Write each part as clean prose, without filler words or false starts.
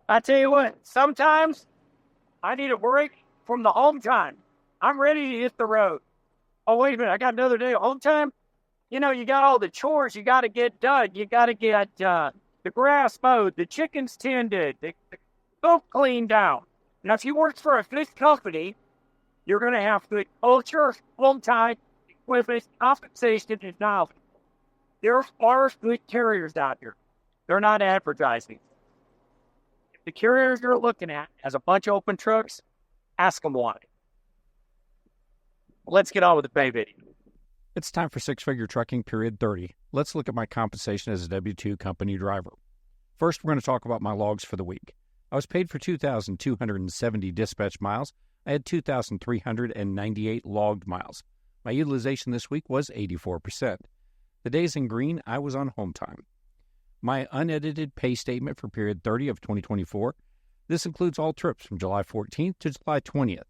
I tell you what, sometimes I need a break from the home time. I'm ready to hit the road. Oh, wait a minute. I got another day of home time. You got all the chores you got to get done. You got to get the grass mowed, the chickens tended, the boat cleaned down. Now, if you work for a good company, you're going to have good culture, home time, equipment, compensation, and knowledge. There are good carriers out here. They're not advertising. If the carriers you're looking at has a bunch of open trucks, ask them why. Let's get on with the pay video. It's time for Six Figure Trucking Period 30. Let's look at my compensation as a W-2 company driver. First, we're going to talk about my logs for the week. I was paid for 2,270 dispatch miles. I had 2,398 logged miles. My utilization this week was 84%. The days in green, I was on home time. My unedited pay statement for period 30 of 2024. This includes all trips from July 14th to July 20th.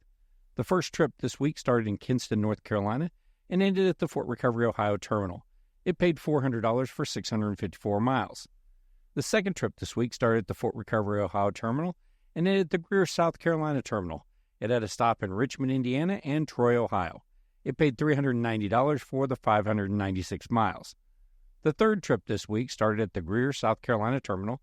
The first trip this week started in Kinston, North Carolina, and ended at the Fort Recovery, Ohio terminal. It paid $400 for 654 miles. The second trip this week started at the Fort Recovery, Ohio terminal and ended at the Greer, South Carolina terminal. It had a stop in Richmond, Indiana and Troy, Ohio. It paid $390 for the 596 miles. The third trip this week started at the Greer, South Carolina terminal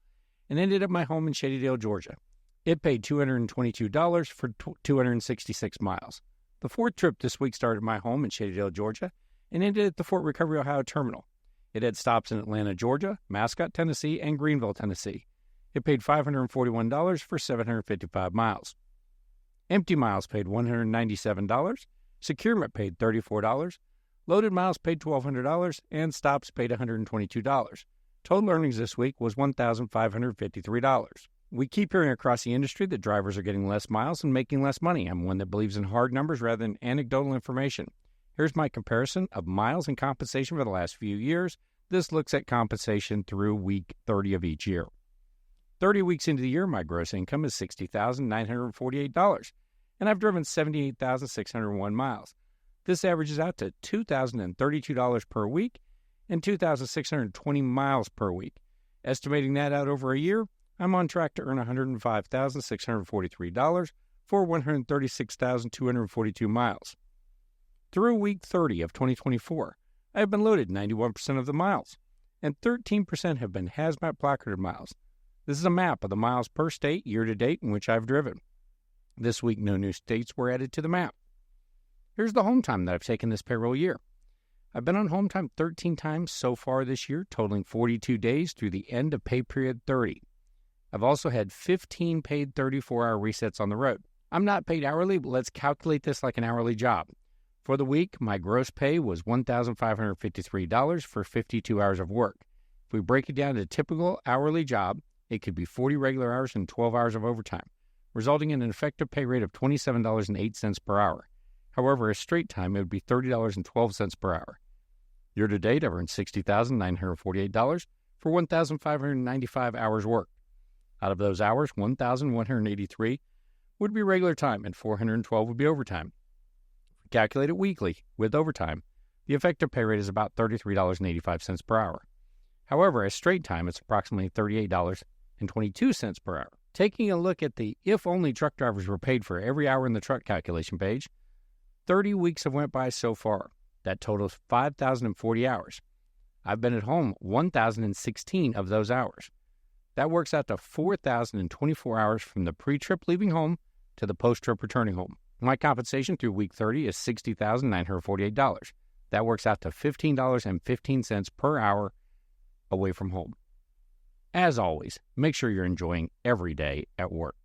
and ended at my home in Shadydale, Georgia. It paid $222 for 266 miles. The fourth trip this week started at my home in Shadydale, Georgia, and ended at the Fort Recovery, Ohio terminal. It had stops in Atlanta, Georgia, Mascot, Tennessee, and Greenville, Tennessee. It paid $541 for 755 miles. Empty miles paid $197, securement paid $34, loaded miles paid $1,200, and stops paid $122. Total earnings this week was $1,553. We keep hearing across the industry that drivers are getting less miles and making less money. I'm one that believes in hard numbers rather than anecdotal information. Here's my comparison of miles and compensation for the last few years. This looks at compensation through week 30 of each year. 30 weeks into the year, my gross income is $60,948, and I've driven 78,601 miles. This averages out to $2,032 per week and 2,620 miles per week. Estimating that out over a year, I'm on track to earn $105,643 for 136,242 miles. Through week 30 of 2024, I have been loaded 91% of the miles, and 13% have been hazmat placarded miles. This is a map of the miles per state year-to-date in which I've driven. This week, no new states were added to the map. Here's the home time that I've taken this payroll year. I've been on home time 13 times so far this year, totaling 42 days through the end of pay period 30. I've also had 15 paid 34-hour resets on the road. I'm not paid hourly, but let's calculate this like an hourly job. For the week, my gross pay was $1,553 for 52 hours of work. If we break it down to a typical hourly job, it could be 40 regular hours and 12 hours of overtime, resulting in an effective pay rate of $27.08 per hour. However, as straight time, it would be $30.12 per hour. Year to date, I've earned $60,948 for 1,595 hours worked. Out of those hours, 1,183 would be regular time and 412 would be overtime. If we calculate it weekly with overtime, the effective pay rate is about $33.85 per hour. However, as straight time, it's approximately $38.22 per hour. Taking a look at the if only truck drivers were paid for every hour in the truck calculation page, 30 weeks have went by so far. That totals 5,040 hours. I've been at home 1,016 of those hours. That works out to 4,024 hours from the pre-trip leaving home to the post-trip returning home. My compensation through week 30 is $60,948. That works out to $15.15 per hour away from home. As always, make sure you're enjoying every day at work.